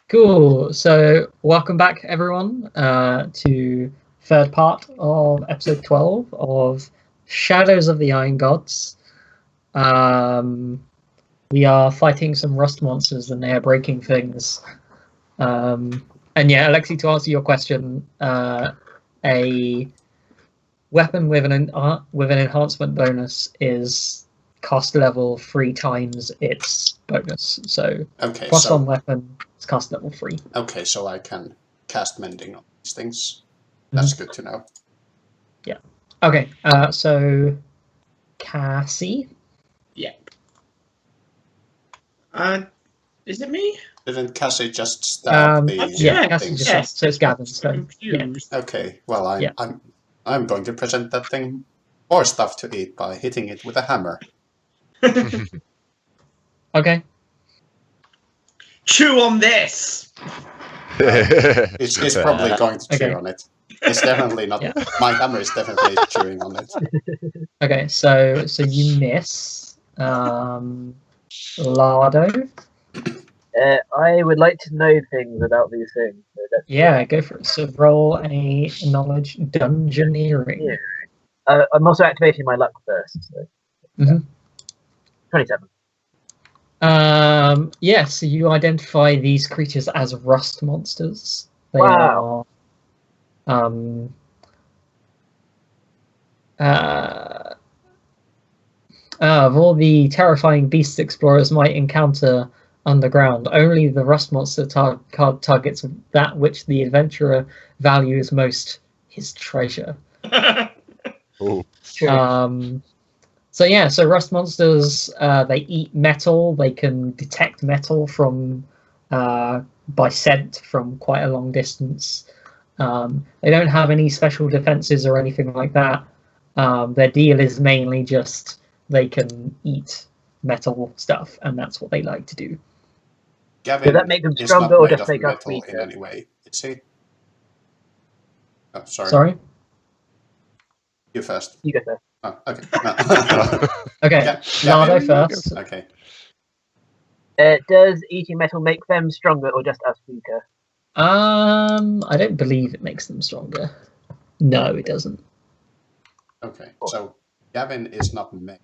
Cool. So, welcome back, everyone, to third part of episode 12 of Shadows of the Iron Gods. We are fighting some rust monsters, and they are breaking things. And yeah, Alexi, to answer your question, a weapon with an enhancement bonus is cost level 3 times its bonus. So, plus 1 weapon. It's cast level 3. Okay, so I can cast mending on these things. That's good to know. Yeah. Okay, so Cassie? Yeah. Is it me? Didn't Cassie just stab the Cassie things? just so it's Gavin. So, yeah. Okay, well I'm going to present that thing more stuff to eat by hitting it with a hammer. Okay. Chew on this! It's probably going to chew on it. It's definitely not. Yeah. My hammer is definitely chewing on it. Okay, so you miss. Lardo? I would like to know things about these things. So yeah, go for it. So roll a knowledge dungeoneering. Yeah. I'm also activating my luck first. So. 27. Yeah, so you identify these creatures as rust monsters. They wow. Of all the terrifying beasts explorers might encounter underground, only the rust monster targets that which the adventurer values most, his treasure. Ooh. So yeah, so rust monsters, they eat metal. They can detect metal from by scent from quite a long distance. They don't have any special defenses or anything like that. Their deal is mainly just they can eat metal stuff, and that's what they like to do. Gavin, does that make them stronger or just make us weaker? In any way, is he? Oh, sorry. Sorry. You first. You go first. Oh, okay. Okay, Lardo first. Okay. Does eating metal make them stronger or just us weaker? I don't believe it makes them stronger. No, it doesn't. Okay, so Gavin is not made.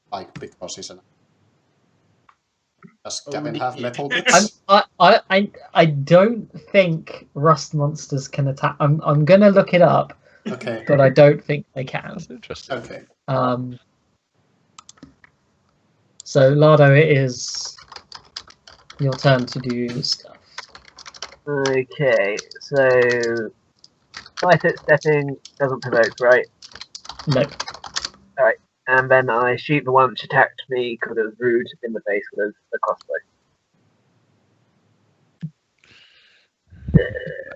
Like, because he's an... Does Gavin have metal bits? I don't think rust monsters can attack. I'm gonna look it up. Okay. But I don't think they can. That's interesting. Okay. So Lardo, it is your turn to do stuff. Okay, so 5-foot stepping doesn't provoke, right? No. Alright, and then I shoot the one which attacked me because it was rude in the face with a crossbow.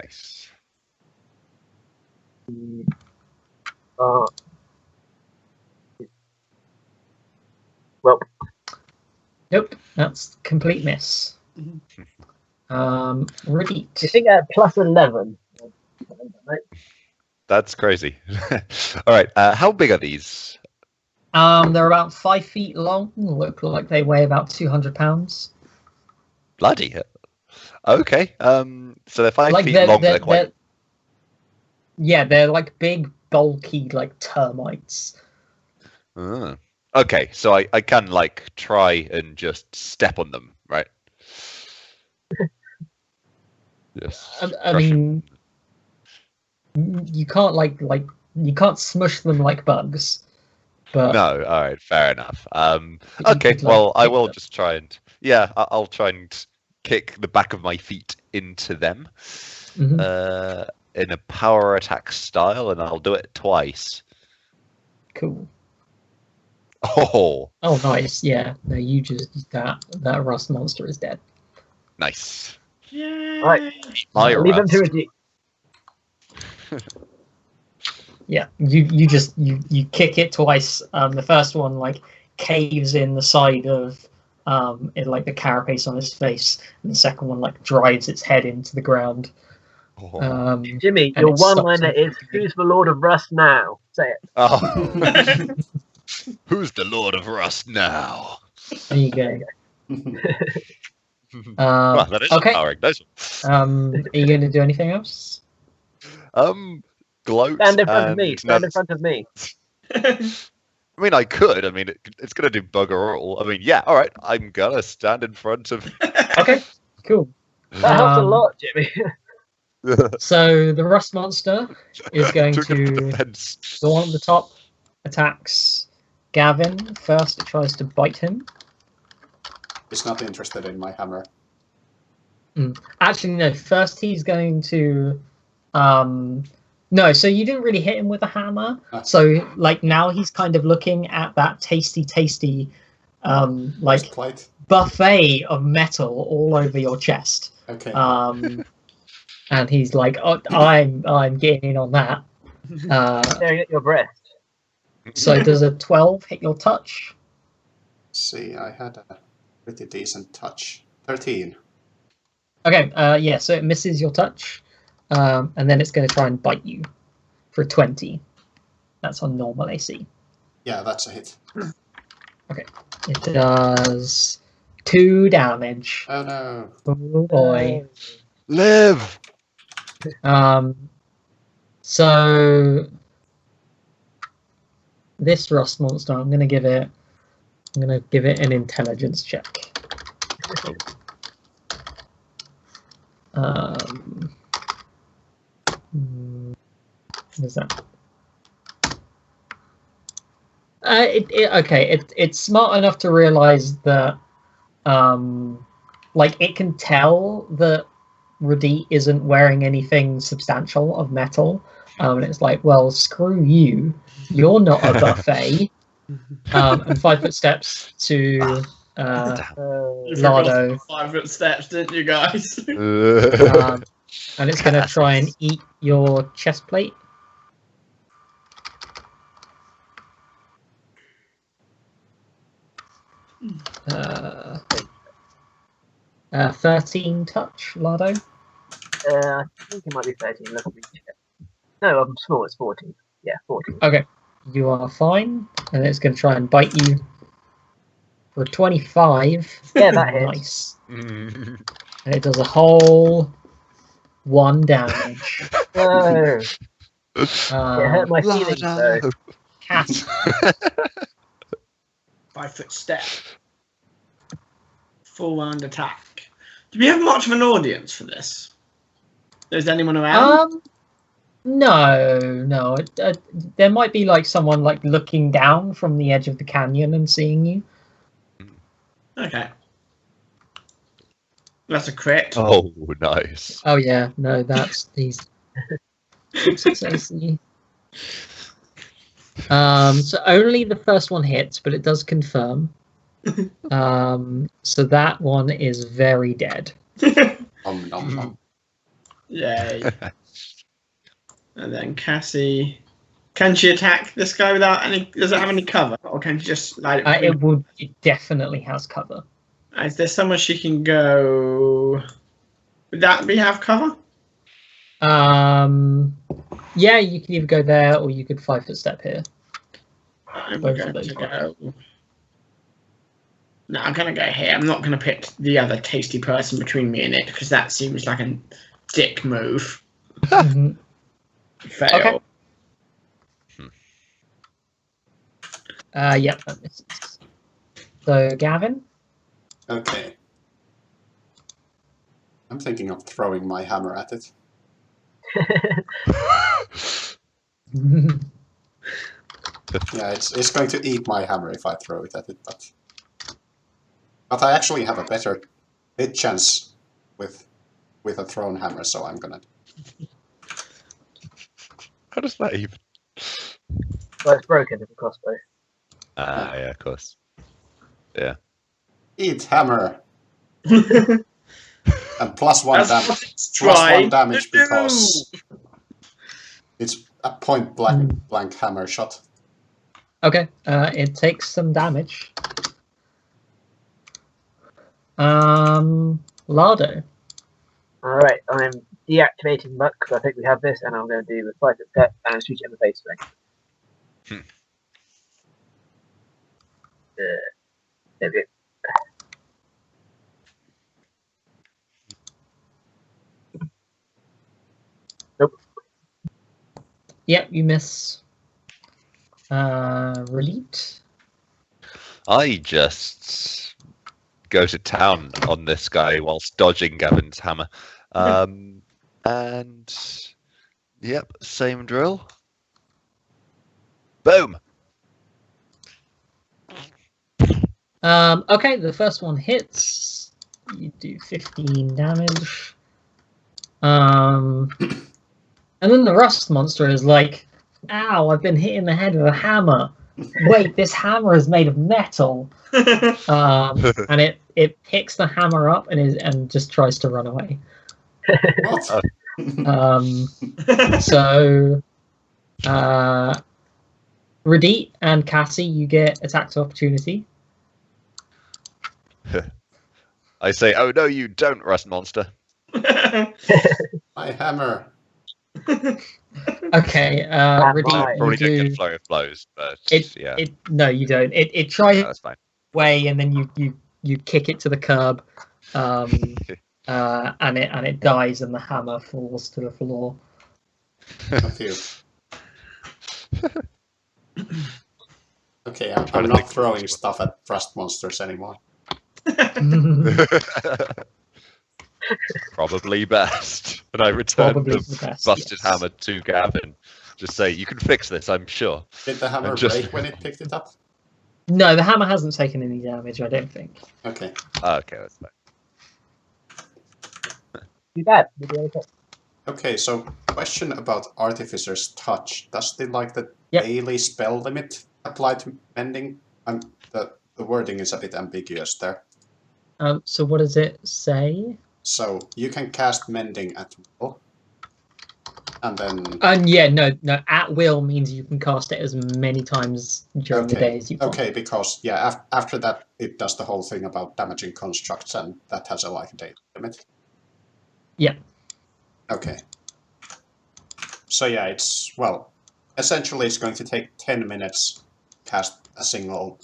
Nice. Well. Nope, that's complete miss. Repeat. Do you think at plus 11? That's crazy. All right, how big are these? They're about 5 feet long. Look like they weigh about 200 pounds. Bloody hell. Okay. So they're 5 feet long. They're quite... Yeah, they're like big, bulky, like termites. Okay, so I can like try and just step on them, right? Yes. I mean, you can't you can't smush them like bugs. But no, all right, fair enough. Okay, well, I will just try and I'll try and kick the back of my feet into them in a power attack style, and I'll do it twice. Cool. Oh, nice. Yeah, no, you just that rust monster is dead. Nice. Yay. Right. Leave them to it. Yeah, you kick it twice. The first one like caves in the side of it, like the carapace on his face, and the second one like drives its head into the ground. Jimmy, your one-liner is "Who's the Lord of Rust now?" Say it. Oh. Who's the Lord of Rust now? There you go. Well, that is Okay. empowering. Nice. Are you going to do anything else? Gloat. Stand in front of me. and Stand in front of me. I mean, I could. I mean, it's gonna do bugger all. I mean, yeah. All right, I'm gonna stand in front of. Okay, cool. That helps a lot, Jimmy. So the rust monster is going Took him to. the fence. The one at the top attacks Gavin first. It tries to bite him. He's not interested in my hammer. Actually, no. First, he's going to. No, so you didn't really hit him with a hammer. So, like, now he's kind of looking at that tasty, like Plate. buffet of metal all over your chest. Okay. And he's like, oh, I'm getting in on that. Staring at your breast. So does a 12 hit your touch? See, I had a pretty decent touch. 13. Okay, yeah, so it misses your touch. And then it's going to try and bite you for 20. That's on normal AC. Yeah, that's a hit. Okay. It does 2 damage. Oh no. Oh boy. Live. So this rust monster, I'm gonna give it an intelligence check. What is that? It's smart enough to realize that, like, it can tell that Radit isn't wearing anything substantial of metal, and it's like, well, screw you, you're not a buffet. And 5 foot steps to Lardo. 5 foot steps, didn't you guys? And it's going to try and eat your chest plate. 13 touch, Lardo. I think it might be 13. Let me check. No, I'm small. It's 14. Yeah, 14. Okay, you are fine, and it's going to try and bite you for 25. Yeah, that hits. Nice. And it does a whole 1 damage. No. It hurt my feelings, though. Cat. 5 foot step. Full round attack. Do we have much of an audience for this? Is anyone around? No. There might be like someone like looking down from the edge of the canyon and seeing you. Okay. That's a crit. Oh, nice. Oh yeah, no, that's these. AC. So only the first one hits, but it does confirm. So that one is very dead. Nom, nom, nom. Yay. And then Cassie. Can she attack this guy without any? Does it have any cover, or can she just like? It definitely has cover. Is there somewhere she can go? Would that have cover? Yeah, you can either go there or you could 5 foot step here. I'm Both going of those to go. No, I'm going to go here. I'm not going to pick the other tasty person between me and it because that seems like a dick move. Mhm. Fail. Okay. Yep, that misses. So Gavin. Okay. I'm thinking of throwing my hammer at it. Yeah, it's going to eat my hammer if I throw it at it, but I actually have a better hit chance with a thrown hammer, so I'm gonna. How does that even? Well, it's broken with a crossbow. Yeah, of course. Yeah. Eat hammer! And +1 damage because it's a point blank hammer shot. Okay, it takes some damage. Lardo. Alright, I'm deactivating Muck because I think we have this, and I'm going to do the 5 foot step and shoot it in the face thing. There we go. Yep, you miss. Relate. I just go to town on this guy whilst dodging Gavin's hammer. And yep, same drill. Boom. Okay, the first one hits. You do 15 damage. And then the rust monster is like, ow, I've been hit in the head with a hammer. Wait, this hammer is made of metal. And it picks the hammer up and just tries to run away. What? So Radit and Cassie, you get attack of opportunity. I say, oh no, you don't, rust monster. My hammer. Okay, Right. Radit, Probably you don't get do. a flurry of blows, but yeah, No, you don't. It tries that's fine. away, and then you kick it to the curb, and it dies, and the hammer falls to the floor. A few. Okay, I'm to not think throwing what- stuff at rust monsters anymore. Probably best. And I return Probably the the best, busted yes. hammer to Gavin. Just say, you can fix this, I'm sure. Did the hammer just- break when it picked it up? No, the hammer hasn't taken any damage, I don't think. Okay. Okay, that's fine. Too bad. Maybe I thought- Okay, so question about Artificer's Touch. Does the Yep. daily spell limit apply to mending? The wording is a bit ambiguous there. So what does it say? So you can cast mending at will, and then Yeah, no. At will means you can cast it as many times during the day as you want. okay, because after that it does the whole thing about damaging constructs, and that has a day limit. Yeah. Okay. So yeah, essentially it's going to take 10 minutes to cast a single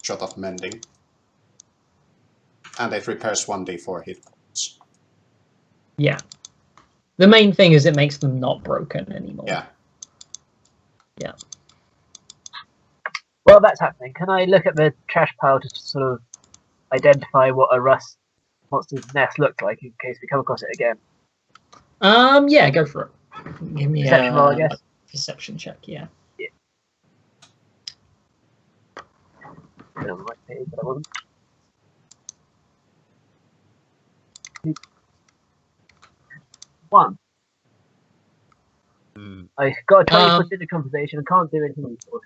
shot of mending, and it repairs 1d4 hit points. Yeah. The main thing is it makes them not broken anymore. Yeah. While that's happening, can I look at the trash pile to sort of identify what a rust monster's nest looks like in case we come across it again? Yeah, go for it. Give me Perception roll, I guess. a perception check, yeah. Been on the right page, but I wasn't. One. I got a 20 in the conversation and can't do anything useful.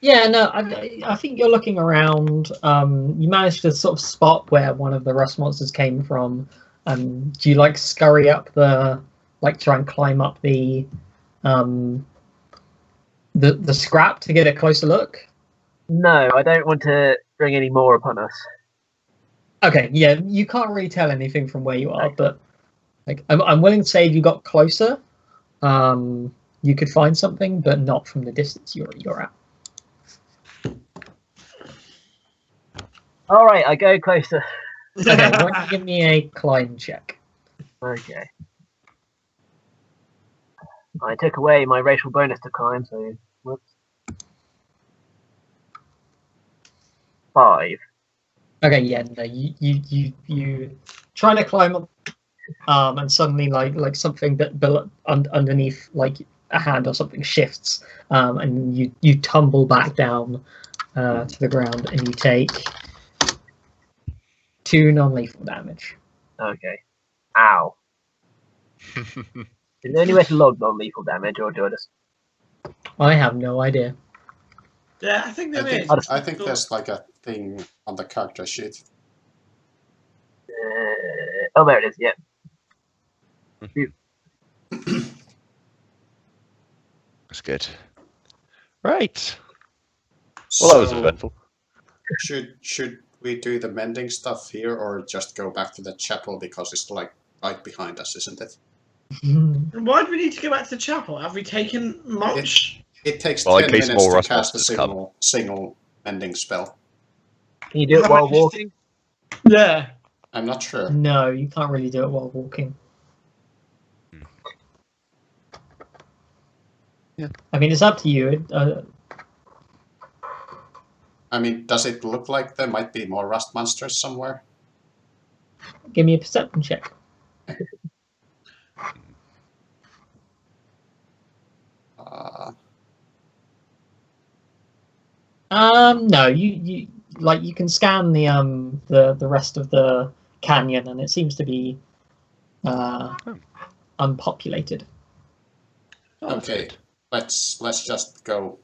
Yeah, no, I think you're looking around. You managed to sort of spot where one of the rust monsters came from. Do you scurry up try and climb up the scrap to get a closer look? No, I don't want to bring any more upon us. Okay, yeah, you can't really tell anything from where you are, but I'm willing to say if you got closer, you could find something, but not from the distance you're at. All right, I go closer. Okay, why don't you give me a climb check? Okay. I took away my racial bonus to climb, so whoops. 5. Okay, yeah, no, you trying to climb up, and suddenly like something that underneath a hand or something shifts, and you tumble back down to the ground, and you take 2 non-lethal damage. Okay. Ow. Is there any way to log non-lethal damage, or do I just... I have no idea. Yeah, I think there is. I think there's a thing on the character sheet. Oh, there it is, yeah. That's good. Right. Well, that was eventful. Should we do the mending stuff here, or just go back to the chapel because it's right behind us, isn't it? Why do we need to go back to the chapel? Have we taken much? It takes Well, in 10 case minutes more to rust cast a monsters come. single mending spell. Can you do it How while about just- walking? Yeah. I'm not sure. No, you can't really do it while walking. I mean, it's up to you. I mean, does it look like there might be more rust monsters somewhere? Give me a perception check. No, you like you can scan the rest of the canyon, and it seems to be unpopulated. Okay, let's just go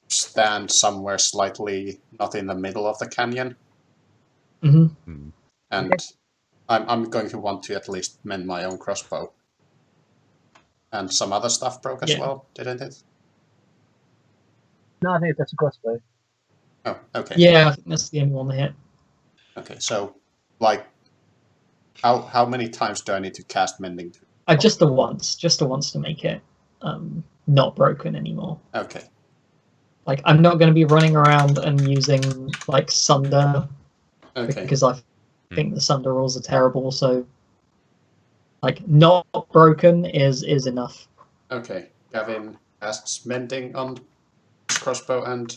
stand somewhere slightly not in the middle of the canyon, Mm-hmm. and I'm going to want to at least mend my own crossbow. And some other stuff broke as well, didn't it? No, I think that's a crossbow. Oh, okay. Yeah, I think that's the only one they hit. Okay, so like, how many times do I need to cast mending? Just the once to make it not broken anymore. Okay. Like, I'm not going to be running around and using like Sunder, because I think the Sunder rules are terrible. So, like, not broken is enough. Okay, Gavin casts mending on crossbow and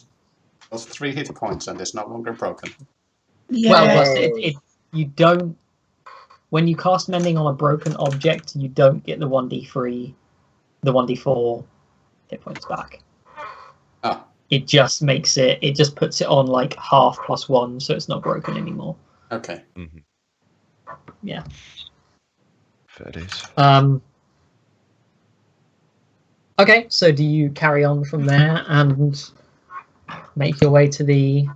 those 3 hit points, and is no longer broken. Yeah. Well, plus you don't. When you cast mending on a broken object, you don't get the 1d3, the 1d4 hit points back. Ah. It just makes it. It just puts it on like half +1, so it's not broken anymore. Okay. Mm-hmm. Yeah. Fair days. Okay, so do you carry on from there and make your way to the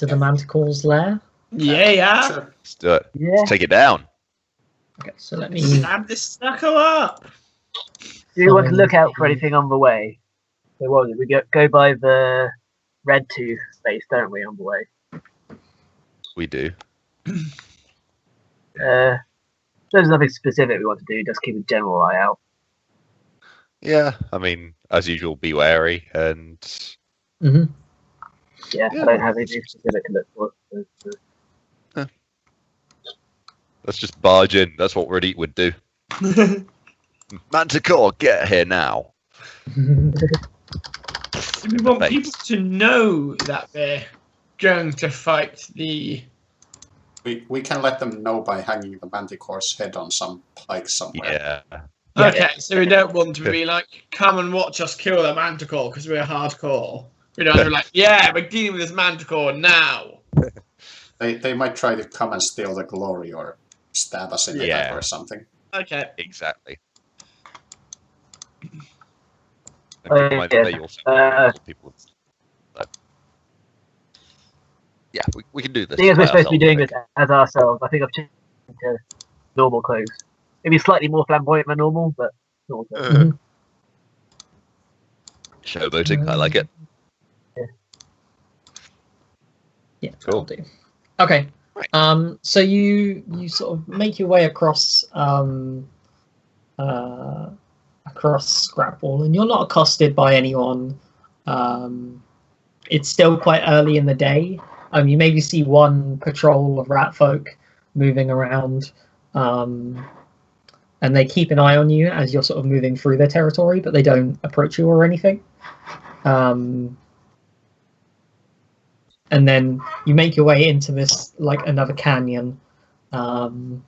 Manticore's lair? Yeah. Sure. Let's do it. Yeah. Let's take it down. Okay, so let me. Stab this sucker up. Do you want to look out for anything on the way? So what was it? We go by the Red Tooth base, don't we, on the way? We do. There's nothing specific we want to do, just keep a general eye out. Yeah, I mean, as usual, be wary and. Mm-hmm. Yeah, I don't have anything specific to look for. Let's just barge in. That's what Reddit would do. Manticore, get here now. We want people to know that they're going to fight the. We can let them know by hanging the Manticore's head on some pike somewhere. Yeah. Okay, so we don't want to be like, come and watch us kill the Manticore because we're hardcore. We don't want to be like, yeah, we're dealing with this Manticore now. They might try to come and steal the glory or stab us in the back or something. Okay. Exactly. People. Yeah, we can do this. I think we're supposed to be doing this as ourselves. I think I've changed to normal clothes. Maybe slightly more flamboyant than normal, but normal clothes. Showboating, I like it. Yeah, cool. That'll do. Okay. Right. So you sort of make your way across Scrapwall, and you're not accosted by anyone. It's still quite early in the day. You maybe see one patrol of rat folk moving around, and they keep an eye on you as you're sort of moving through their territory, but they don't approach you or anything. And then you make your way into this, like, another canyon. Alex,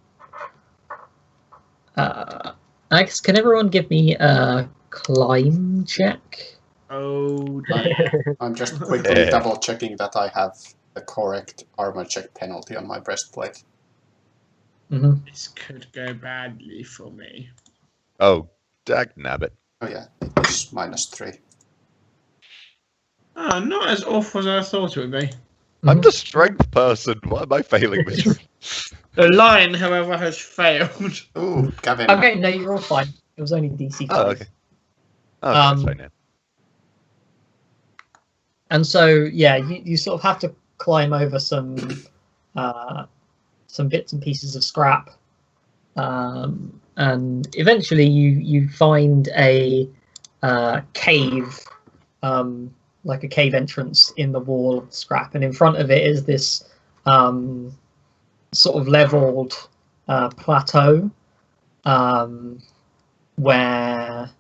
can everyone give me a climb check? Oh, I'm just quickly double checking that I have the correct armor check penalty on my breastplate. Mm-hmm. this could go badly for me. Oh, dagnabbit. Oh yeah, it's -3. Oh, not as awful as I thought it would be. I'm the strength person. Why am I failing this? The line, however, has failed. Ooh, Gavin. Okay, no, you're all fine. It was only DC 5. Oh, okay. Oh, that's fine now. And so, yeah, you sort of have to climb over some bits and pieces of scrap, and eventually you find a cave, like a cave entrance in the wall of scrap, and in front of it is this sort of leveled plateau, where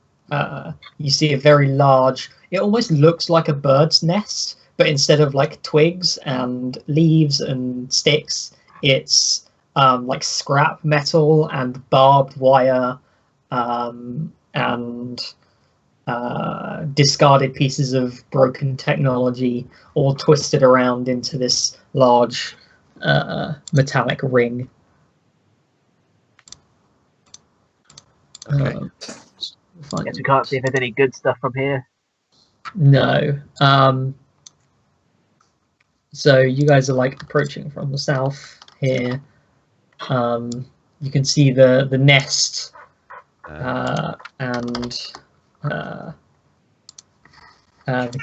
you see a very large. It almost looks like a bird's nest, but instead of like twigs and leaves and sticks, it's like scrap metal and barbed wire and discarded pieces of broken technology, all twisted around into this large metallic ring. Okay. Guess we can't see if there's any good stuff from here. No. So you guys are like approaching from the south here. You can see the nest and the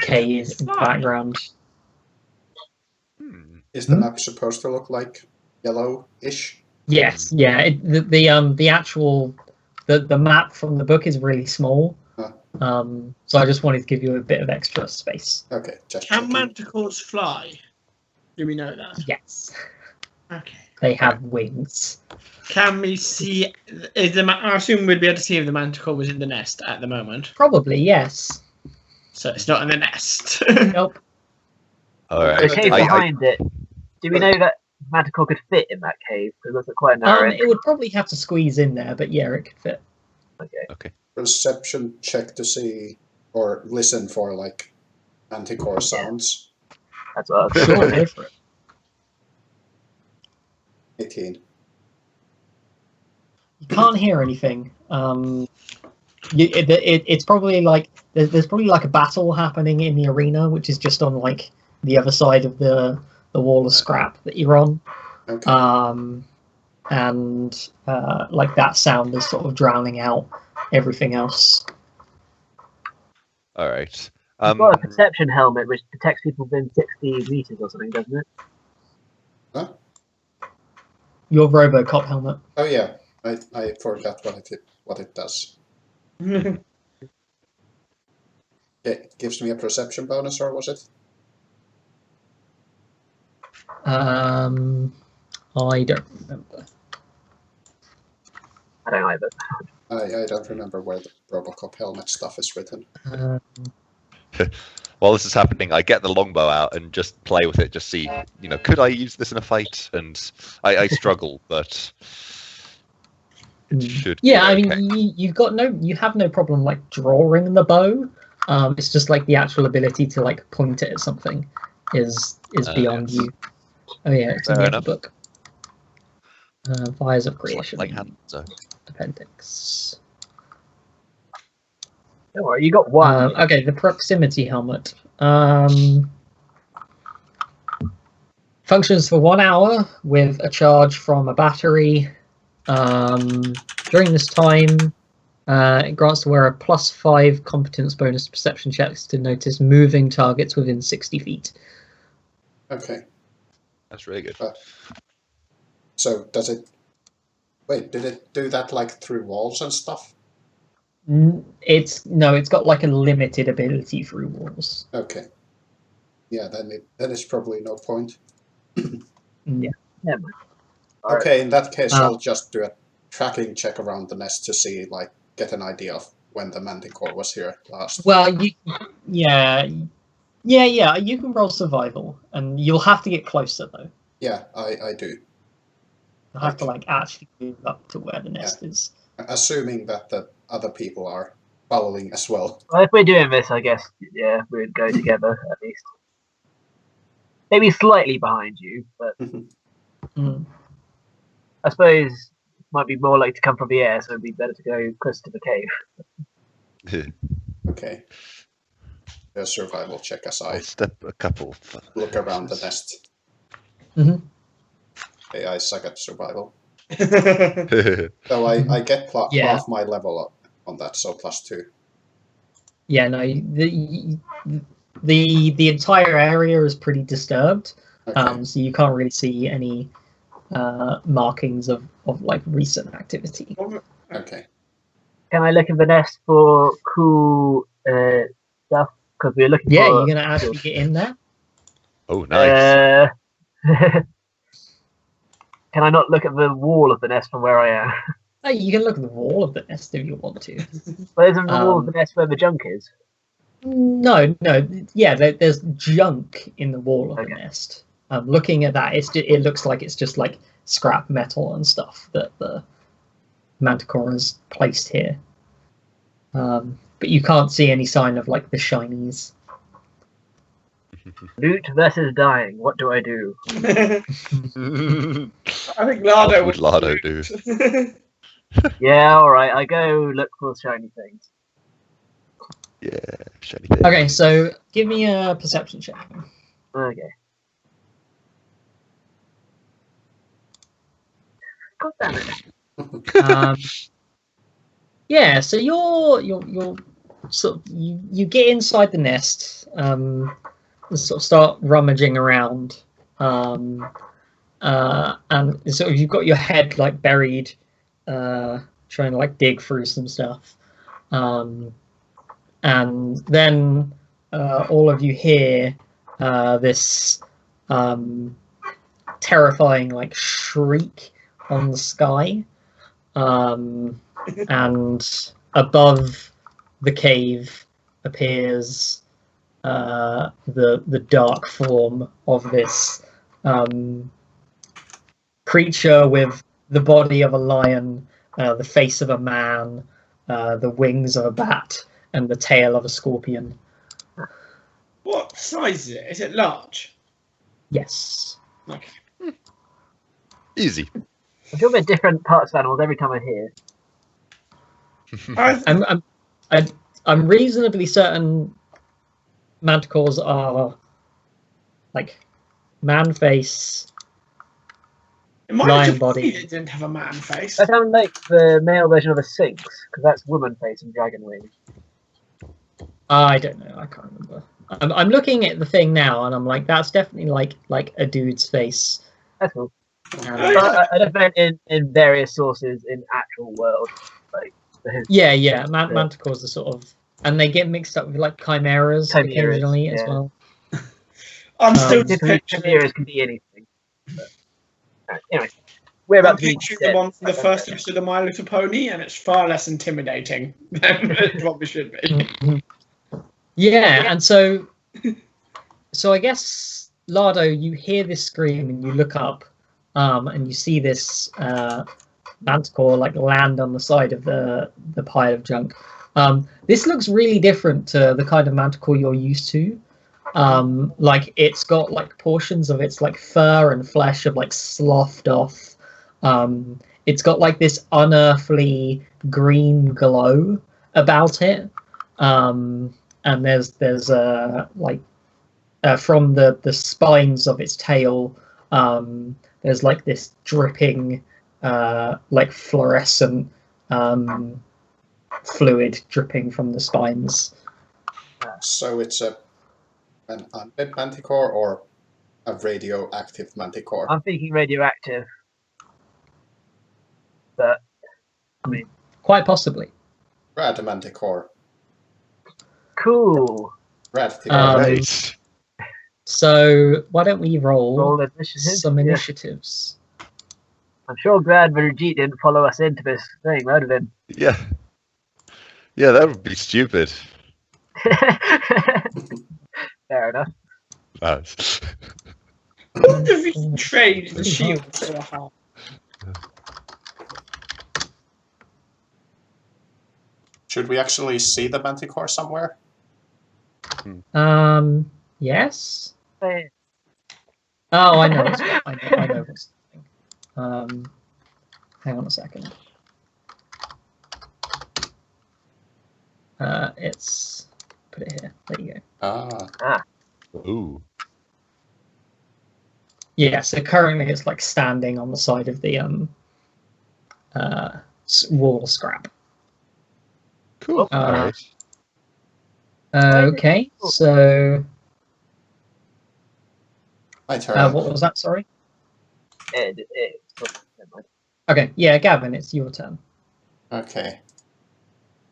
cave in the background. Is the map supposed to look like yellow-ish? Yes, yeah. The actual the map from the book is really small. So I just wanted to give you a bit of extra space. Okay, just Can checking. manticores fly? Do we know that? Yes, Okay. they have wings. Can we see? I assume we'd be able to see if the manticore was in the nest at the moment. Probably yes. So it's not in the nest. Nope. All The right. cave behind it. Do we know that Manticore could fit in that cave? Because that's quite narrow. It would probably have to squeeze in there, but yeah, it could fit. Okay. Perception check to see or listen for like manticore sounds. That's what I was Sure, thinking. go for it. 18. You can't hear anything. It's probably like there's probably like a battle happening in the arena, which is just on like the other side of the wall of scrap that you're on. Okay. And like that sound is sort of drowning out everything else. All right. You've got a perception helmet which detects people within 60 meters or something, doesn't it? Huh? Your RoboCop helmet. Oh yeah, I forgot what it does. It gives me a perception bonus, or was it? I don't remember. I don't either. I don't remember where the Robocop helmet stuff is written. While this is happening, I get the longbow out and just play with it, just see, could I use this in a fight? And I struggle, but it should. Yeah, I be mean, okay. you have no problem like drawing the bow. It's just like the actual ability to like point it at something is beyond yes. you. Oh yeah, it's in Fair the other enough. book. Fires of Creation. Like hand, so. Appendix. Don't worry, you got one. Okay, the proximity helmet. Functions for 1 hour with a charge from a battery. During this time, it grants the wearer a +5 competence bonus to perception checks to notice moving targets within 60 feet. Okay. That's really good. So does it? Wait, did it do that like through walls and stuff? It's got like a limited ability through walls. Okay. Yeah, then it's probably no point. Yeah. Never mind. Okay, in that case, I'll just do a tracking check around the nest to see, like, get an idea of when the manticore was here last. Well, you can roll survival, and you'll have to get closer though. Yeah, I do. You'll have to like actually move up to where the nest is. Assuming that the other people are following as well. Well, if we're doing this, I guess, yeah, we'd go together at least. Maybe slightly behind you, but I suppose it might be more likely to come from the air, so it'd be better to go close to the cave. Okay. A survival check as I I'll step a couple. look around the nest. Mhm. Okay, I suck at survival. Okay. So I get Yeah. half my level up on that, so +2. Yeah, no, the entire area is pretty disturbed, Okay. so you can't really see any markings of like recent activity. Okay. Can I look in the nest for cool stuff? Because we're looking Yeah, for... you're gonna actually get in there. Oh, nice. Can I not look at the wall of the nest from where I am? You can look at the wall of the nest if you want to. But isn't the wall of the nest where the junk is? No. Yeah, there's junk in the wall of the nest. Looking at that, it looks like it's just like scrap metal and stuff that the Manticore has placed here. But you can't see any sign of like the shinies. Loot versus dying. What do I do? I think Lardo What would Lardo do? Yeah, all right. I go look for shiny things. Yeah, shiny thing. Okay, so give me a perception check. Okay. God damn it. Yeah, so you're sort of you get inside the nest, and sort of start rummaging around, and sort of you've got your head like buried, trying to like dig through some stuff, and then all of you hear this terrifying like shriek on the sky, and above the cave appears the dark form of this creature with the body of a lion, the face of a man, the wings of a bat, and the tail of a scorpion. What size is it? Is it large? Yes. Okay. Easy. I feel they're different parts of animals every time I hear. I'm reasonably certain manticores are like man face, It might lion have just body. been it didn't have a man face. That sounds like the male version of a Sphinx, because that's woman face and dragon wings. I don't know. I can't remember. I'm looking at the thing now, and I'm like, that's definitely like a dude's face. That's cool. Yeah. I've been in various sources in actual world, like Yeah. Manticores are sort of, and they get mixed up with like chimeras occasionally as yeah. well. I'm still Chimeras picturing can be anything. But, anyway, we're about to be the one from the first episode of My Little Pony, and it's far less intimidating than what we should be. Yeah, and so I guess Lardo, you hear this scream and you look up, and you see this manticore like land on the side of the pile of junk. This looks really different to the kind of manticore you're used to. Like it's got like portions of its like fur and flesh have like sloughed off. It's got like this unearthly green glow about it. And there's like from the spines of its tail, there's like this dripping like fluorescent fluid dripping from the spines. So it's an undead manticore or a radioactive manticore? I'm thinking radioactive, but I mean, Quite possibly. Rad manticore. cool. Rad Nice. So why don't we roll Initiative. some Yeah. initiatives? I'm sure glad Virgit didn't follow us into this thing. That would have been. Yeah. Yeah, that would be stupid. Fair enough. Nice. I wonder if we can trade the shield for a heart. Should we actually see the manticore somewhere? Yes. Hey, Oh, I know. I know what's happening. Hang on a second. It's put it here. There you go. Ooh. Yeah. So currently it's like standing on the side of the wall scrap. Cool. Alright. Okay. So My turn. what was that? Sorry. never mind. Okay. Yeah, Gavin, it's your turn. Okay.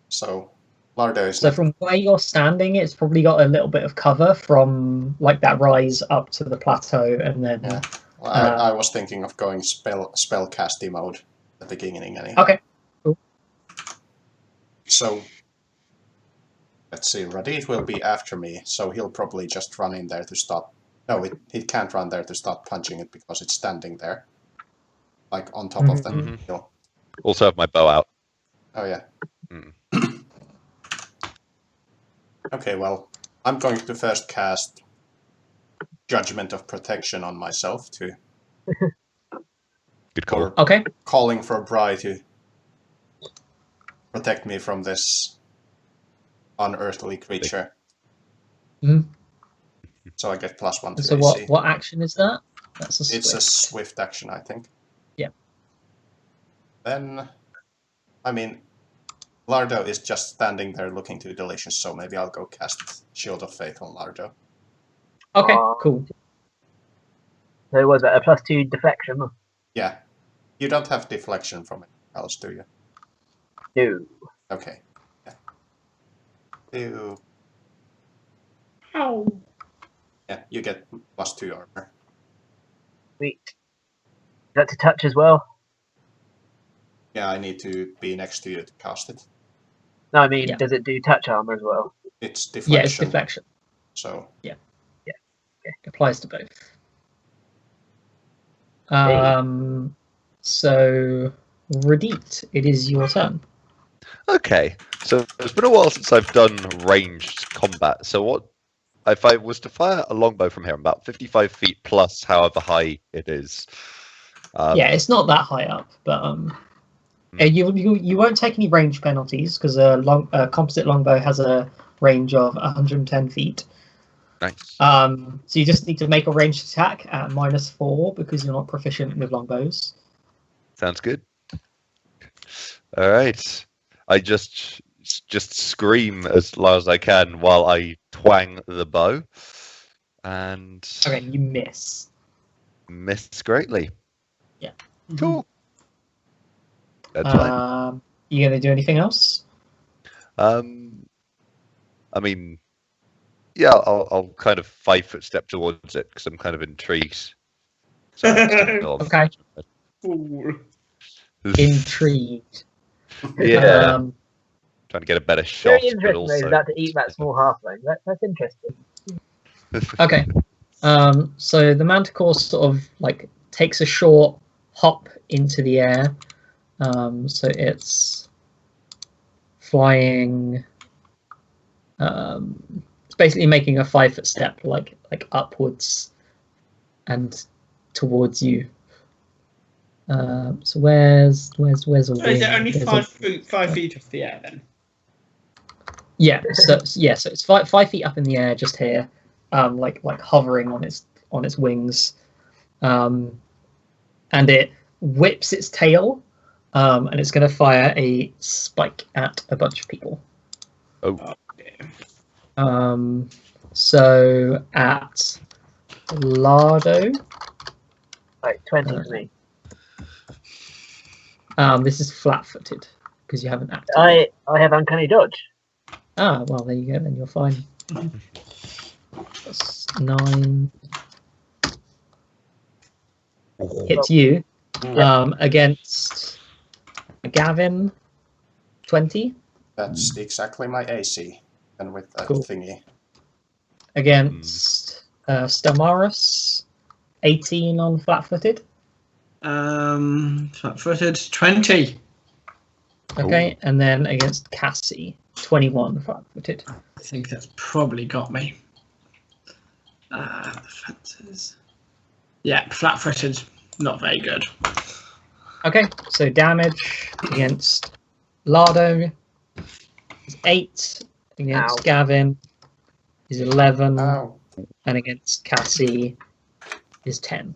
So, Lardo is So from where you're standing, it's probably got a little bit of cover from like that rise up to the plateau, and then Yeah. Well, I was thinking of going spellcasty mode at the beginning anyhow. Okay. So let's see. Radit will be after me, so he'll probably just run in there to stop. No, he can't run there to stop punching it because it's standing there, like on top of the hill. Also have my bow out. Oh yeah. Okay, well, I'm going to first cast Judgment of Protection on myself to. Good call. Okay. Calling for Bri to protect me from this unearthly creature. So I get +1 to So AC. what action is that? That's a swift. It's a swift action, I think. Yeah. Then, I mean, Lardo is just standing there looking too delicious, so maybe I'll go cast Shield of Faith on Lardo. Okay, cool. So was that a +2 deflection? Yeah. You don't have deflection from it else, do you? No. Okay. Yeah. Ew. Ow. Yeah, you get +2 armor. Sweet. Is that to touch as well? Yeah, I need to be next to you to cast it. No, I mean, Yeah. does it do touch armor as well? It's deflection. Yeah, it's deflection. So Applies to both. So Radit, it is your turn. Okay, so it's been a while since I've done ranged combat. So what if I was to fire a longbow from here? I'm about 55 feet plus, however high it is. Yeah, it's not that high up, but you won't take any range penalties because a composite longbow has a range of 110 feet. Nice. So you just need to make a ranged attack at -4 because you're not proficient with longbows. Sounds good. All right. I just scream as loud as I can while I twang the bow, and Okay, you miss. miss greatly. Yeah. Cool. That's fine. You gonna do anything else? I mean, yeah, I'll kind of 5-foot step towards it because I'm kind of intrigued. So Okay. Ooh. Intrigued. Yeah. Trying to get a better shot, Very but interesting though, also that to eat that small halfling. That's interesting. Okay. So the manticore sort of like takes a short hop into the air. So it's flying. It's basically making a 5-foot step, like upwards and towards you. So where's a So is wing? it only There's 5 feet off the air then? Yeah, so it's 5 feet up in the air, just here, like hovering on its wings, and it whips its tail, and it's going to fire a spike at a bunch of people. Oh. So at Lardo, Right, 20 for me. this is flat-footed because you haven't activated. I have uncanny dodge. Ah, well, there you go. Then you're fine. That's 9. Hits you. Against Gavin. 20. that's exactly my AC. And with that Cool. thingy. Against Stelmaris. 18 on flat-footed. Flat-footed 20. Okay, and then against Cassie. 21 flat-footed. I think that's probably got me. The fences. Yeah, flat-footed. Not very good. Okay, so damage against Lardo is 8. Against Ow. Gavin is 11. Ow. And against Cassie is 10.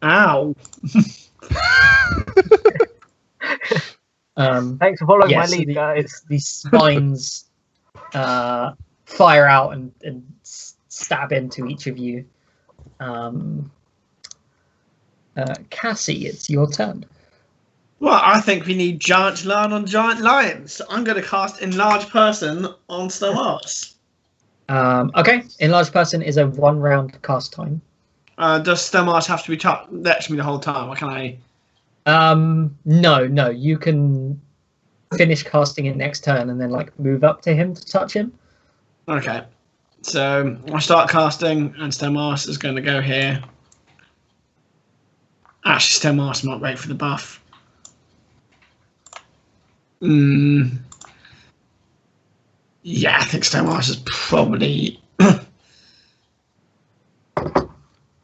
Ow. Thanks for following my so lead, guys. these spines fire out and stab into each of you. Cassie, it's your turn. Well, I think we need giant lion on giant lions. So I'm going to cast Enlarge Person on Stelmaris. Okay, Enlarged Person is a 1-round cast time. Does Stelmaris have to be next to me the whole time, or can I? No, you can finish casting it next turn and then like move up to him to touch him. Okay. So I start casting, and Stemars is going to go here. Actually, Stemars might wait for the buff. Yeah, I think Stemars is probably.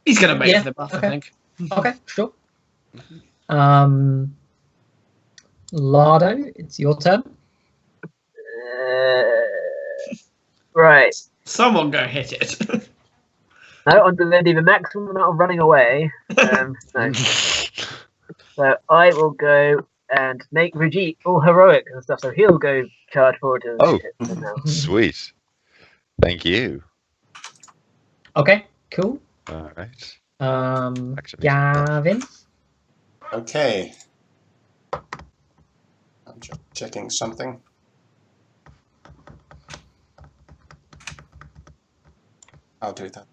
He's going to wait for the buff, okay. I think. Okay, sure. Lardo, it's your turn. Right. Someone go hit it. No, I'm going to do the maximum amount of running away. No. So I will go and make Rajit all heroic and stuff. So he'll go charge forward to Oh. hit him now. Sweet. Thank you. Okay, cool. All right. Gavin. Okay. I'm just checking something. I'll do that.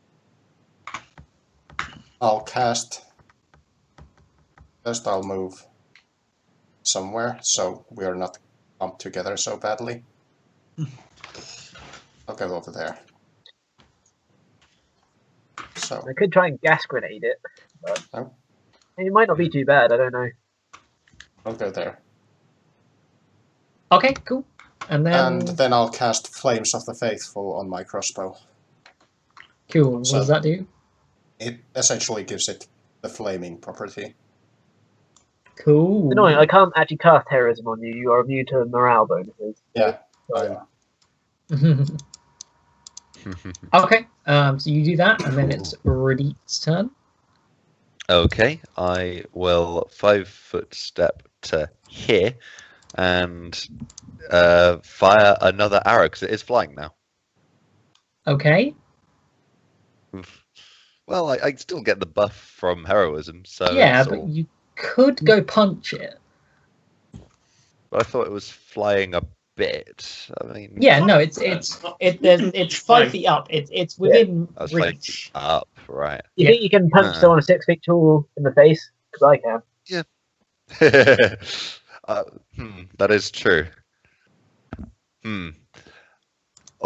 I'll cast. First, I'll move somewhere so we are not lumped together so badly. I'll go over there. So I could try and gas grenade it, but Oh. it might not be too bad. I don't know. I'll go there. Okay, cool. And then I'll cast Flames of the Faithful on my crossbow. cool. What So- does that do? It essentially gives it the flaming property. Cool. Annoying. I can't actually cast terrorism on you. You are immune to morale bonuses. Yeah. So, Okay. So you do that, and then it's Radit's turn. Okay, I will 5-foot step to here and fire another arrow because it is flying now. Okay. Well, I still get the buff from heroism, so Yeah, it's but all- you could go punch it. but I thought it was flying a bit. I mean, Yeah, no, it's 5 feet up. It's within I was 5 reach. feet up, right? you Yeah. think you can punch someone 6 feet tall in the face? Because I can. That is true. All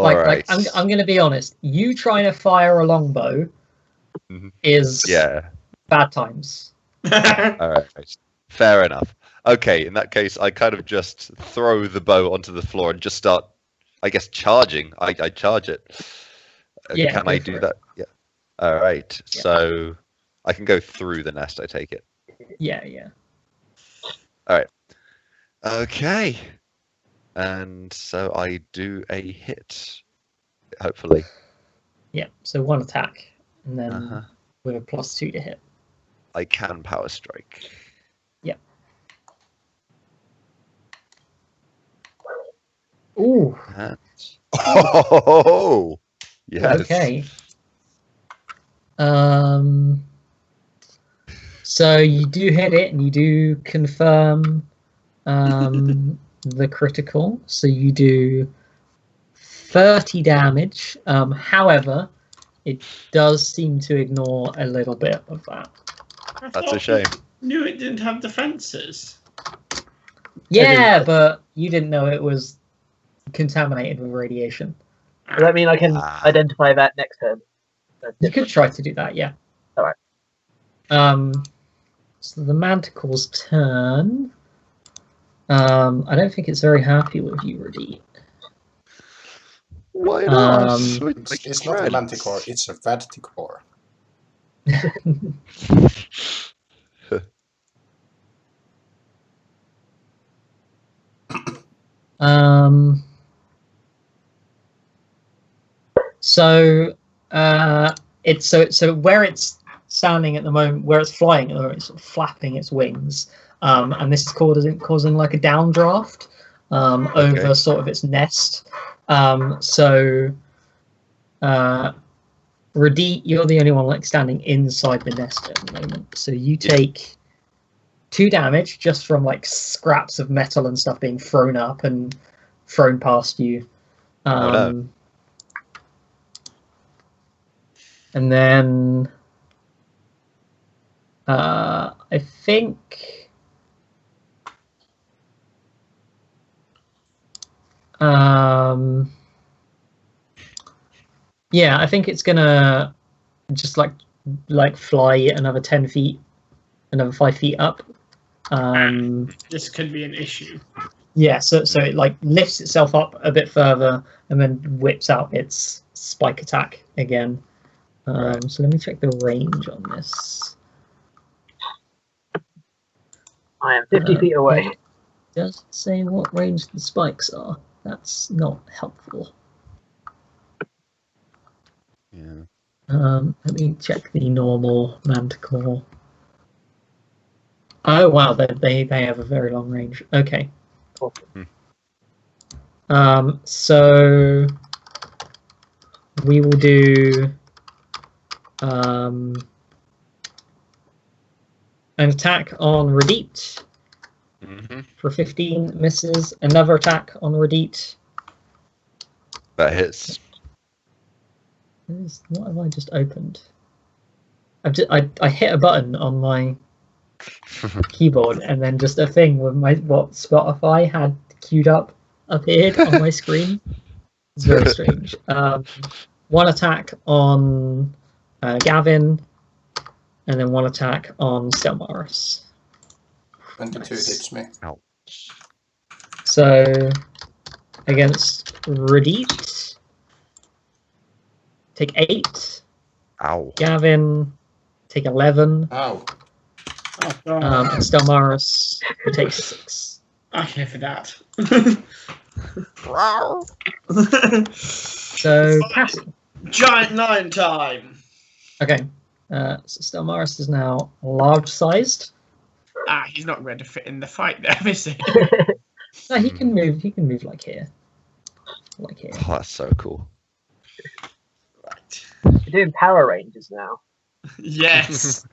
Like, right. I'm gonna be honest. You trying to fire a longbow Mhm. is Yeah. bad times. All right. Fair enough. Okay, in that case, I kind of just throw the bow onto the floor and just start, I guess, charging. I charge it. Yeah, Can go I for do it. that? Yeah. All right. Yeah. So I can go through the nest, I take it. Yeah. Okay. And so I do a hit, hopefully. Yeah. So one attack, and then Uh-huh. with a +2 to hit. I can power strike. Ooh. And... Oh, yes. Okay. So you do hit it, and you do confirm the critical. So you do 30 damage. However, it does seem to ignore a little bit of that. That's a shame. Knew it didn't have defenses. Yeah, but you didn't know it was contaminated with radiation. Does that mean I can Ah. identify that next turn? That's You could different. try to do that, yeah. Alright. So the Manticore's turn. I don't think it's very happy with you, Radit. Why not? It's not a manticore, it's a verticore. So where it's standing at the moment, where it's flying at the moment, it's sort of flapping its wings, and this is causing like a downdraft over sort of its nest. Radit, you're the only one like standing inside the nest at the moment, so you take 2 damage just from like scraps of metal and stuff being thrown up and thrown past you. Oh, no. And then I think Yeah, I think it's gonna just like fly another 10 feet, another 5 feet up. This could be an issue. Yeah, so it like lifts itself up a bit further and then whips out its spike attack again. Right. So let me check the range on this. I am 50 feet away. It doesn't say what range the spikes are. That's not helpful. Yeah. Let me check the normal Manticore. Oh wow, they have a very long range. Okay. So we will do an attack on Radit for 15, misses. Another attack on Radit. That hits. What have I just opened? I hit a button on my keyboard and then just a thing with what Spotify had queued up appeared on my screen. It's very strange. One attack on Gavin, and then one attack on Stelmaris. 22 hits me. So against Radit, take 8. Ow. Gavin, take 11. Ow. Oh, God. And Stelmaris will take 6. I'm here for that. So Cassie. Giant 9 time. Okay. So Stelmaris is now large-sized. He's not going to fit in the fight there, is he? No, he can move. He can move like here. Like here. Oh, that's so cool. Right. You're doing power ranges now. Yes.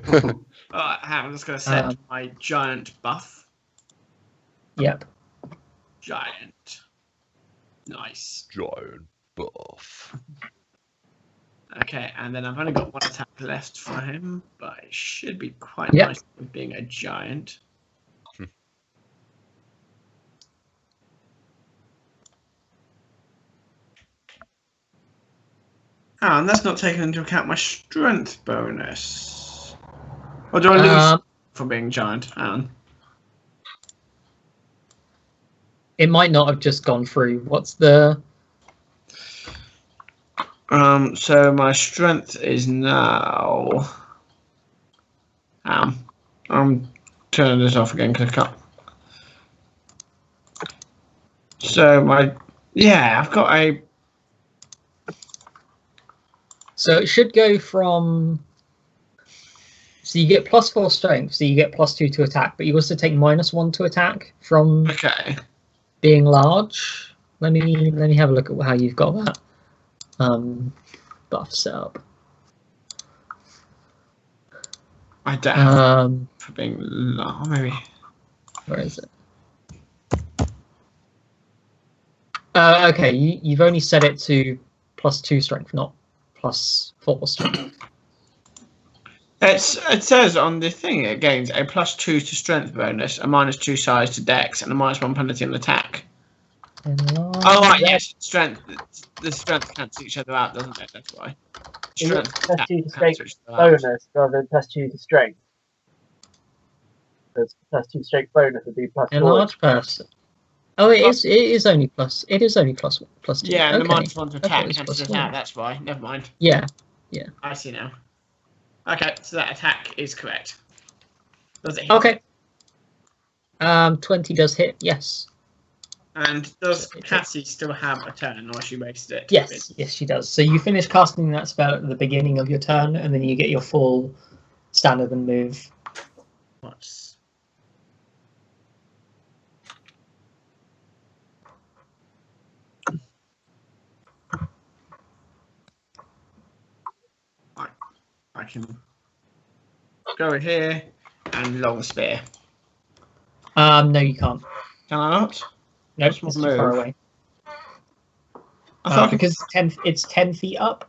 Alright, I'm just going to set my giant buff. Yep. Giant. Nice. Giant buff. Okay, and then I've only got one attack left for him, but it should be quite Yep. nice with being a giant. And that's not taken into account my strength bonus. Or do I lose for being giant? It might not have just gone through. What's the... So my strength is now... I'm turning this off again, click up. So I've got a... So it should go from... So you get +4 strength, so you get +2 to attack, but you also take -1 to attack from Okay. being large. Let me have a look at how you've got that buff set up. I don't have for being large, maybe. Where is it? Okay, you've only set it to +2 strength, not +4 strength. It says on the thing it gains a +2 to strength bonus, a -2 size to dex, and a -1 penalty on attack. Oh right, yes, strength. The strength cancels each other out, doesn't it? That's why. Is it Strength +2 to cancels strength each other out. bonus rather than +2 to strength? Because +2 strength bonus would be +4. Enlarged person. Oh, it is only plus. It is only +2. Yeah, and okay. the -1 to I thought attack it was cancels it +1. out. That's why. Never mind. Yeah. I see now. Okay, so that attack is correct. Does it hit? Okay. 20 does hit. Yes. And does Cassie still have a turn, or she wasted it? Yes, she does. So you finish casting that spell at the beginning of your turn, and then you get your full standard and move. What's... I can go here and long spear. No, you can't. Can I not? No, That's it's too move. far away. I thought Because it's 10 feet up.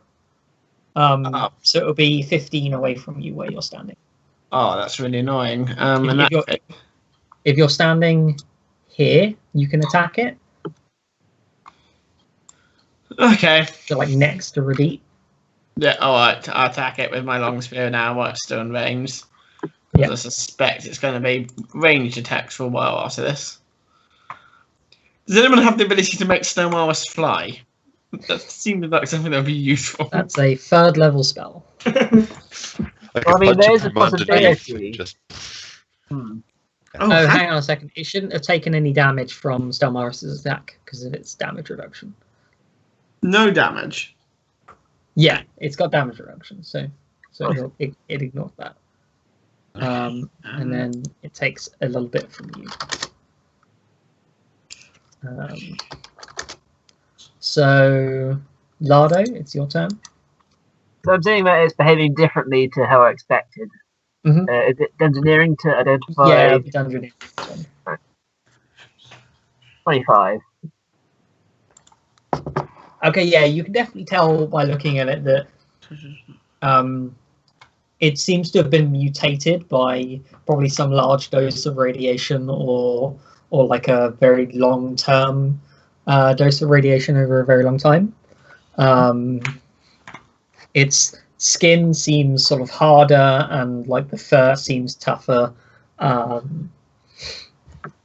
So it'll be 15 away from you where you're standing. Oh, that's really annoying. If you're standing here, you can attack it. Okay. So like next to Radit. Yeah, alright, I'll attack it with my long spear now while it's still in range. Yeah. I suspect it's going to be ranged attacks for a while after this. Does anyone have the ability to make snow walrus fly? That seems like something that would be useful. That's a 3rd level spell. I Well, I mean, punch there it is a from underneath and possibility. just. Oh, hang on a second. It shouldn't have taken any damage from Stelmaris' attack because of its damage reduction. No damage. Yeah, it's got damage reduction, so it ignores that. And then it takes a little bit from you. So, Lardo, it's your turn. So I'm saying that it's behaving differently to how I expected. Mhm. Is it dungeoneering to identify? Yeah, dungeon. 25. Okay, yeah, you can definitely tell by looking at it that it seems to have been mutated by probably some large dose of radiation or like a very long-term dose of radiation over a very long time. Its skin seems sort of harder, and like the fur seems tougher,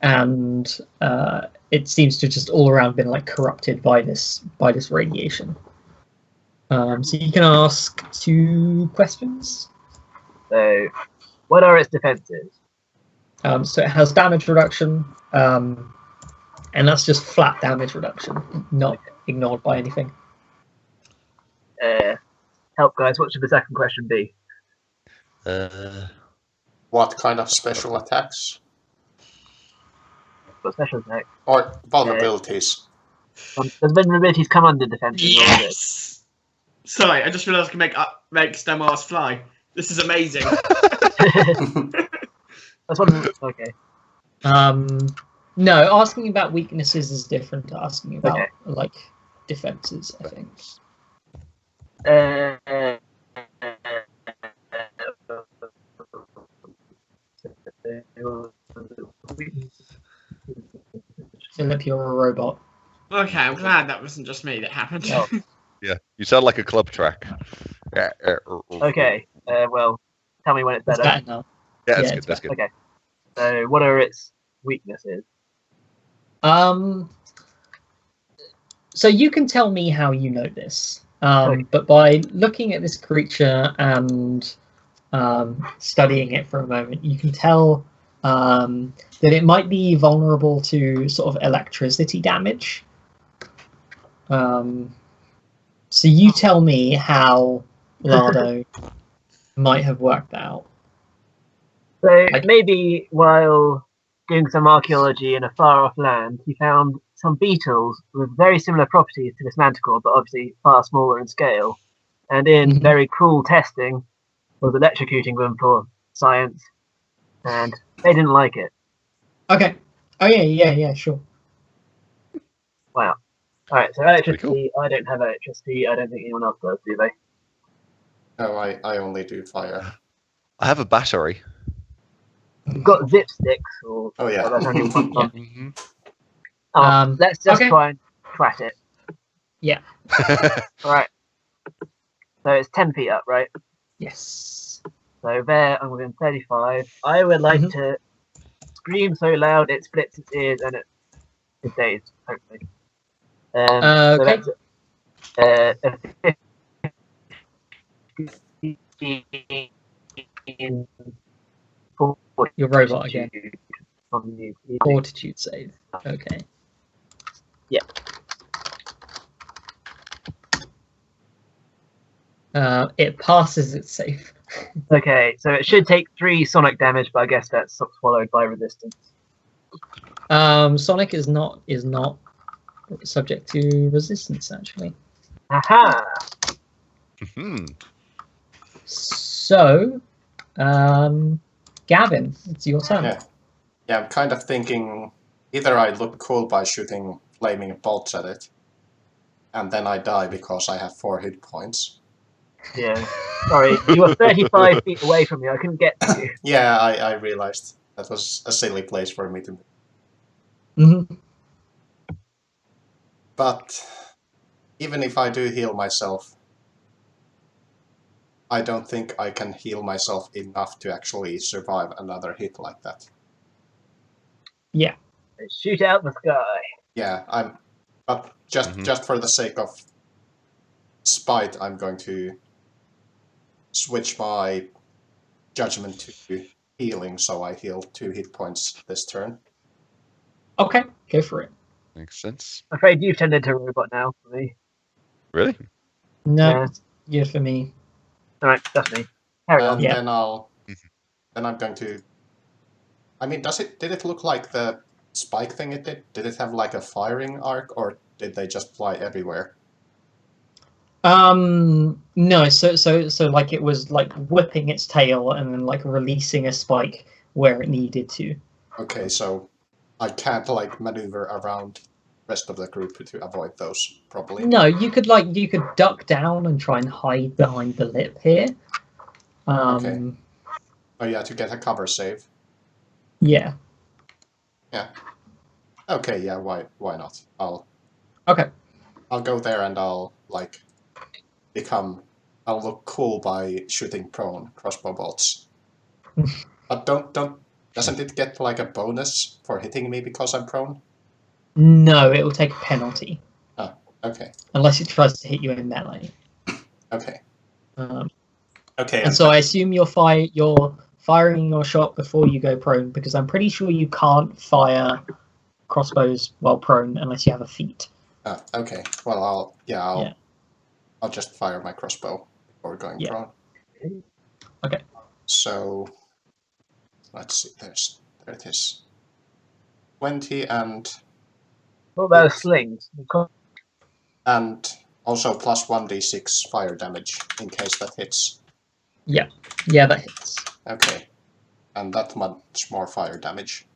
and it seems to just all around been like corrupted by this radiation. So you can ask 2 questions. So, what are its defenses? So it has damage reduction, and that's just flat damage reduction, not ignored by anything. Help, guys. What should the second question be? What kind of special attacks? What special attack? Or vulnerabilities? Does vulnerabilities come under defenses? Yes! Sorry, I just realised I can make Stelmaris fly. This is amazing. That's one. Okay. No, asking about weaknesses is different to asking about like defenses, I think. Philip, you're a robot. Okay, I'm glad that wasn't just me that happened. Oh. Yeah, you sound like a club track. Okay. Well, tell me when it's better. It's better now. Yeah, that's good. That's good. Okay. So, what are its weaknesses? So you can tell me how you know this, but by looking at this creature and studying it for a moment, you can tell that it might be vulnerable to sort of electricity damage. So you tell me how Lardo might have worked out. So maybe while doing some archaeology in a far-off land, he found some beetles with very similar properties to this manticore, but obviously far smaller in scale. And in very cruel testing, was electrocuting them for science, and they didn't like it. Okay. Oh yeah, sure. Wow. All right. So electricity. Cool. I don't have electricity. I don't think anyone else does, do they? No, I only do fire. I have a battery. You've got zip sticks, or oh yeah. That's only one. Yeah. Let's just try and twat it. Yeah. All right. So it's 10 feet up, right? Yes. So there, I'm within 35. I would like to scream so loud it splits its ears and it dazed, hopefully. Okay. So your robot again. Fortitude save. Okay. Yeah. It passes its save. Okay, so it should take 3 sonic damage, but I guess that's swallowed by resistance. Sonic is not subject to resistance, actually. Aha! So, Gavin, it's your turn. Yeah, I'm kind of thinking either I look cool by shooting flaming bolts at it, and then I die because I have 4 hit points. Yeah. Sorry, you were 35 feet away from me. I couldn't get to you. Yeah, I realized that was a silly place for me to be. Mm-hmm. But even if I do heal myself, I don't think I can heal myself enough to actually survive another hit like that. Yeah. Shoot out the sky. Yeah, but just for the sake of spite, I'm going to switch my judgment to healing, so I heal 2 hit points this turn. Okay, go for it. Makes sense. I'm afraid you've turned into a robot now for me. Really? No, Yeah. yeah, for me. Alright, that's me. Carry on. Yeah. Then I'm going to. I mean, did it look like the spike thing it did? Did it have like a firing arc, or did they just fly everywhere? No, so like it was like whipping its tail and then like releasing a spike where it needed to. Okay, so I can't like maneuver around the rest of the group to avoid those, probably. No, you could duck down and try and hide behind the lip here. Okay. Oh yeah, to get a cover save. Yeah. Yeah. Okay, yeah, why not? I'll go there and I'll like I'll look cool by shooting prone crossbow bolts. But doesn't it get like a bonus for hitting me because I'm prone? No, it will take a penalty. Oh, okay. Unless it tries to hit you in melee. Okay. Okay. And so I assume you're firing your shot before you go prone, because I'm pretty sure you can't fire crossbows while prone unless you have a feat. Oh, okay. Well, I'll just fire my crossbow before going prone. Okay. So let's see. There it is. 20 and. What about slings? And also plus 1d6 fire damage in case that hits. Yeah, that hits. Okay, and that much more fire damage.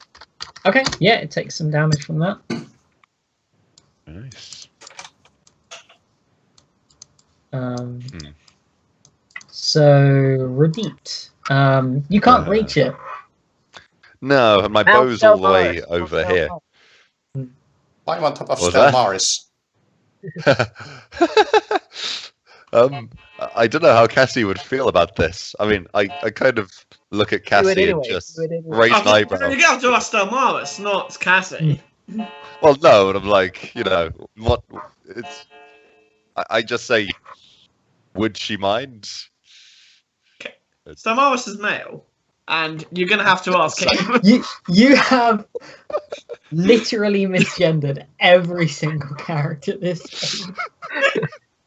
Okay, yeah, it takes some damage from that. Nice. So Radit, you can't reach it. No, and my bow's all the way over here. I'm on top of Stelmaris. I don't know how Cassie would feel about this. I mean, I kind of look at Cassie and just raise an eyebrow. You have to ask Stelmaris, not Cassie. Well, no, and I'm like, what? I just say, would she mind? Stelmaris is male, and you're gonna have to ask him. You have literally misgendered every single character this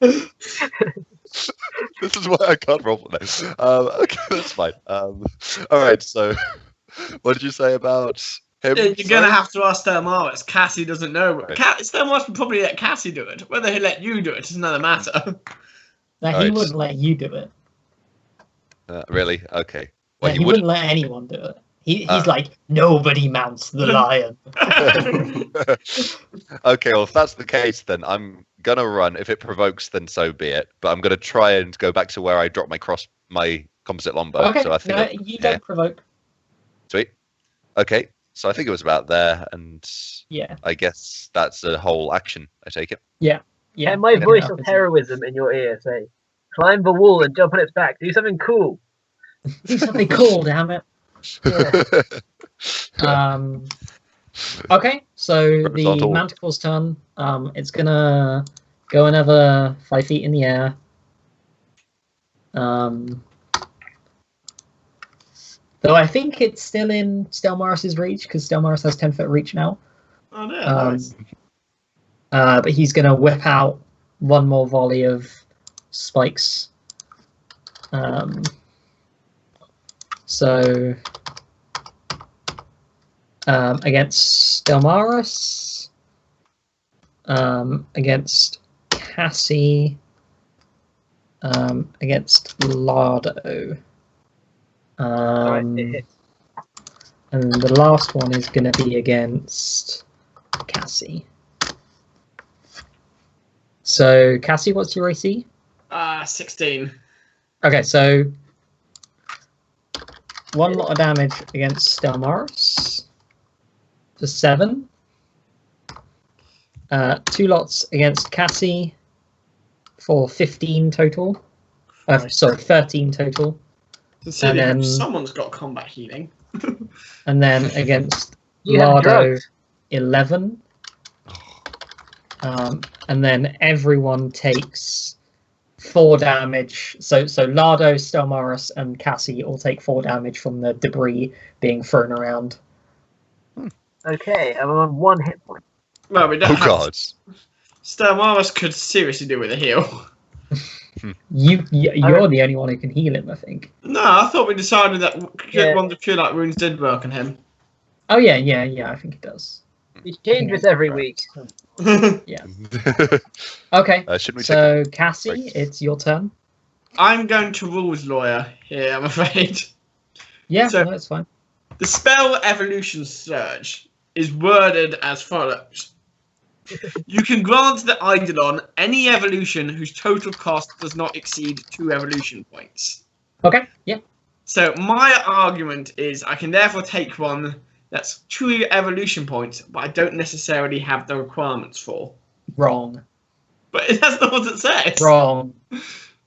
game. This is why I can't roll for this. Okay, that's fine. All right, so what did you say about him? You're going to have to ask Stelmaris. Cassie doesn't know. Right. Stelmaris would probably let Cassie do it. Whether he'll let you do it is another matter. No, he wouldn't let you do it. Really? Okay. Well, he wouldn't let anyone do it. He's like, nobody mounts the lion. Okay, well, if that's the case, then I'm gonna run. If it provokes, then so be it. But I'm gonna try and go back to where I dropped my composite longbow. Okay, so I think you don't provoke. Sweet. Okay, so I think it was about there, and I guess that's a whole action. I take it. Yeah. And my voice of heroism in your ear say, "Climb the wall and jump on its back. Do something cool. Do something cool, damn it." Okay, so the Manticle's turn. It's gonna go another 5 feet in the air. Though I think it's still in Stelmaris' reach, because Stelmaris has 10-foot reach now. Oh no! Nice. But he's gonna whip out one more volley of spikes. So against Stelmaris, against Cassie, against Lardo. And the last one is going to be against Cassie. So, Cassie, what's your AC? 16. Okay, so 1 lot of damage against Stelmaris for 7. 2 lots against Cassie for 15 total. Sorry, 13 total. Considering And then- someone's got combat healing. And then against You have Lardo, drugs. 11. And then everyone takes 4 damage. So Lardo, Stelmaris, and Cassie all take 4 damage from the debris being thrown around. Okay, I'm on 1 hit point. Well, we don't Oh have god. Stelmaris could seriously do with a heal. You're the only one who can heal him, I think. No, I thought we decided that Yeah. one of the Cure Light Wounds did work on him. Oh yeah, I think it does. You change this every week. Okay, Shouldn't we take so Cassie, break? it's your turn. I'm going to rules lawyer here, I'm afraid. Yeah, So- no, it's fine. The spell Evolution Surge is worded as follows. You can grant the Eidolon any evolution whose total cost does not exceed 2 evolution points. Okay, yeah. So my argument is I can therefore take one that's 2 evolution points, but I don't necessarily have the requirements for. Wrong. But that's not what it says. Wrong.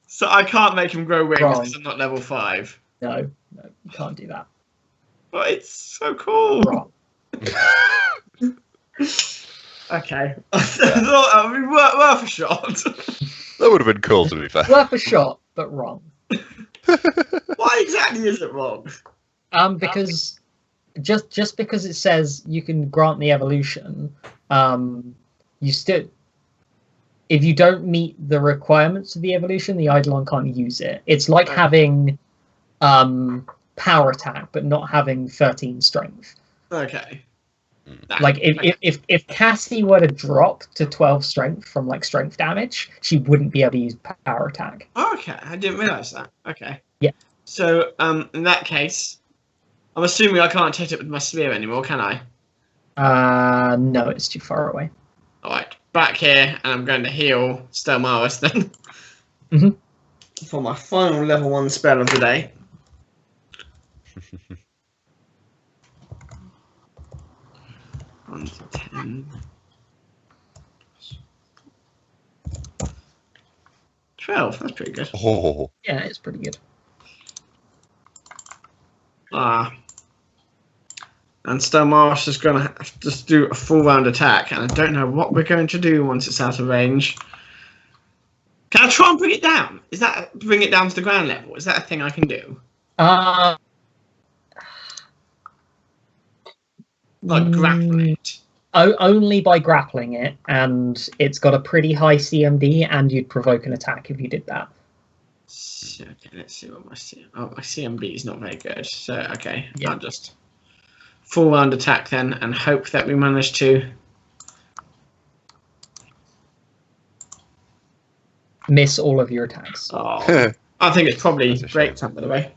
So I can't make him grow wings Wrong. because I'm not level 5. No, you can't do that. But it's so cool. Wrong. Okay. I thought that would be worth a shot. That would have been cool, to be fair. Worth a shot, but wrong. Why exactly is it wrong? Because just because it says you can grant the evolution, you still, if you don't meet the requirements of the evolution, the Eidolon can't use it. It's like having power attack, but not having 13 strength. Okay. Like if Cassie were to drop to 12 strength from like strength damage, she wouldn't be able to use power attack. Okay, I didn't realise that. Okay. Yeah. So, in that case, I'm assuming I can't hit it with my spear anymore, can I? No, it's too far away. Alright, back here, and I'm going to heal Stelmaris then. Mhm. For my final level 1 spell of the day. 1 to 10. 12, that's pretty good. Oh, Yeah, it's pretty good. And Stelmaris is going to have to just do a full round attack, and I don't know what we're going to do once it's out of range. Can I try and bring it down? Is that bring it down to the ground level? Is that a thing I can do? Like grapple it? Only by grappling it, and it's got a pretty high CMD, and you'd provoke an attack if you did that. So, okay, let's see what my CMB is not very good. So okay, Yeah. I'll just full round attack then, and hope that we manage to. Miss all of your attacks. Oh, I think it's probably That's a break shame. time, by the way.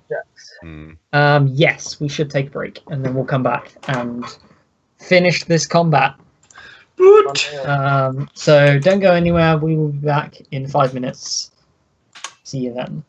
Yes, we should take a break, and then we'll come back and finish this combat. Good. So don't go anywhere. We will be back in 5 minutes. See you then.